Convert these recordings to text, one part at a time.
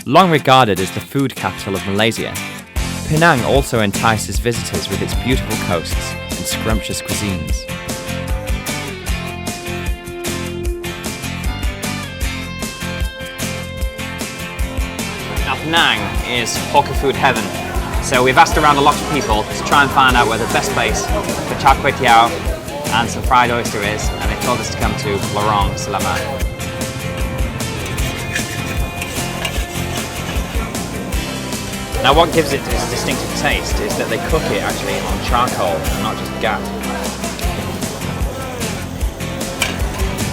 Long regarded as the food capital of Malaysia, Penang also entices visitors with its beautiful coasts and scrumptious cuisines. Now, Penang is hawker food heaven, so we've asked around a lot of people to try and find out where the best place for char kway teow and some fried oyster is, and they told us to come to Lorong Selamat. Now what gives it its distinctive taste is that they cook it actually on charcoal and not just gas.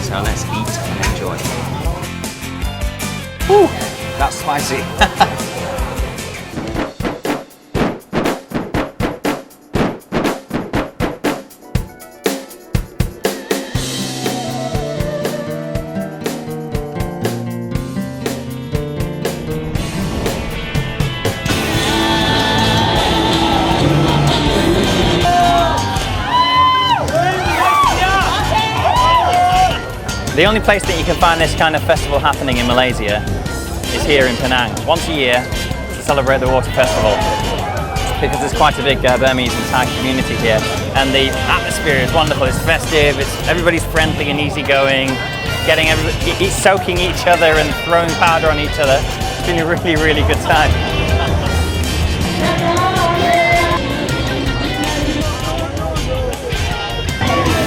So let's eat and enjoy. Woo! That's spicy. The only place that you can find this kind of festival happening in Malaysia is here in Penang, once a year to celebrate the water festival, because there's quite a big Burmese and Thai community here, and the atmosphere is wonderful. It's festive, everybody's friendly and easygoing, soaking each other and throwing powder on each other. It's been a really, really good time.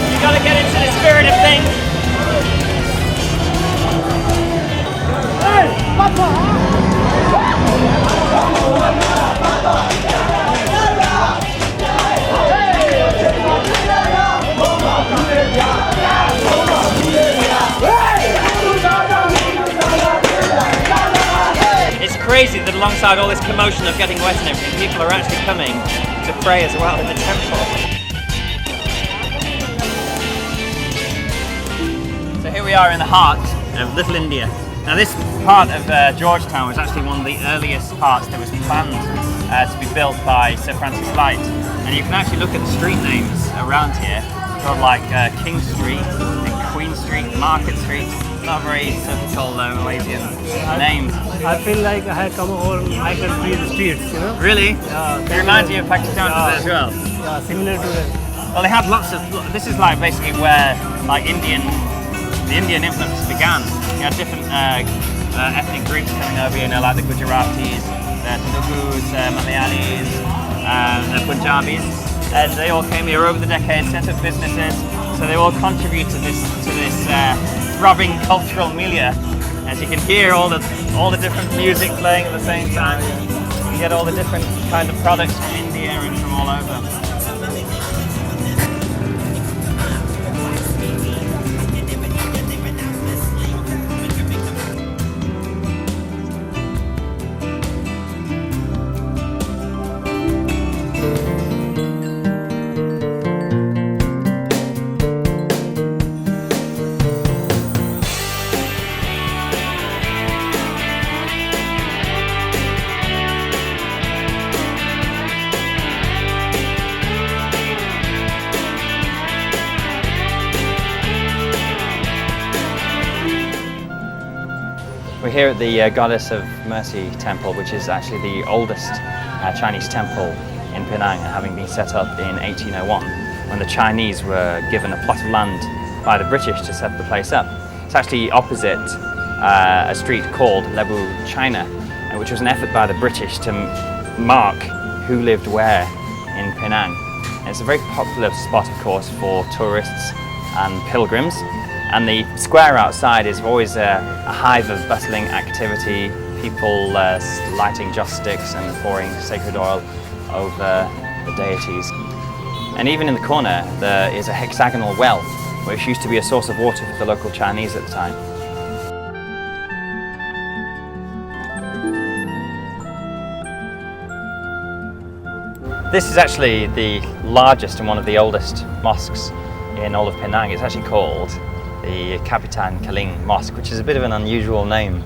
You gotta get into the spirit of things. It's crazy that alongside all this commotion of getting wet and everything, people are actually coming to pray as well in the temple. So here we are in the heart of Little India. Now this part of Georgetown was actually one of the earliest parts that was planned to be built by Sir Francis Light. And you can actually look at the street names around here, sort of like King Street and Queen Street, Market Street. Not very typical Malaysian names. I feel like I had come home, I can see the streets, you know? Really? It reminds you of Pakistan as well? Yeah, similar to that. Well, they had lots of, this is like basically where like the Indian influence began. You had different ethnic groups coming over, you know, like the Gujaratis, the Telugus, Malayalis, the Punjabis, and they all came here over the decades, set up businesses, so they all contribute to this throbbing cultural milieu. As you can hear all the different music playing at the same time, you get all the different kind of products from India and from all over. We're here at the Goddess of Mercy temple, which is actually the oldest Chinese temple in Penang, having been set up in 1801 when the Chinese were given a plot of land by the British to set the place up. It's actually opposite a street called Lebu China, which was an effort by the British to mark who lived where in Penang. And it's a very popular spot, of course, for tourists and pilgrims. And the square outside is always a hive of bustling activity, people lighting joss sticks and pouring sacred oil over the deities. And even in the corner there is a hexagonal well, which used to be a source of water for the local Chinese at the time. This is actually the largest and one of the oldest mosques in all of Penang. It's actually called the Kapitan Kaling Mosque, which is a bit of an unusual name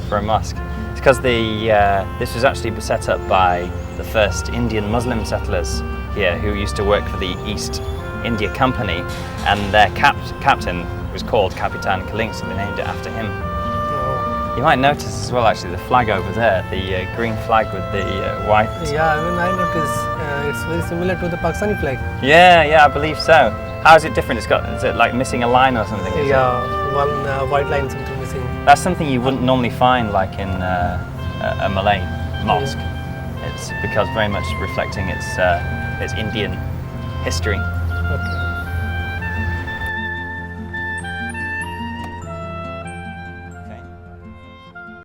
for a mosque. It's because this was actually set up by the first Indian Muslim settlers here who used to work for the East India Company, and their captain was called Kapitan Kaling, so they named it after him. You might notice as well, actually, the flag over there, the green flag with the white. Yeah, even I noticed it's very similar to the Pakistani flag. Yeah, I believe so. How is it different? Is it like missing a line or something? Is it? Yeah, one white line something missing. That's something you wouldn't normally find like in a Malay mosque. It's because very much reflecting its Indian history. Okay.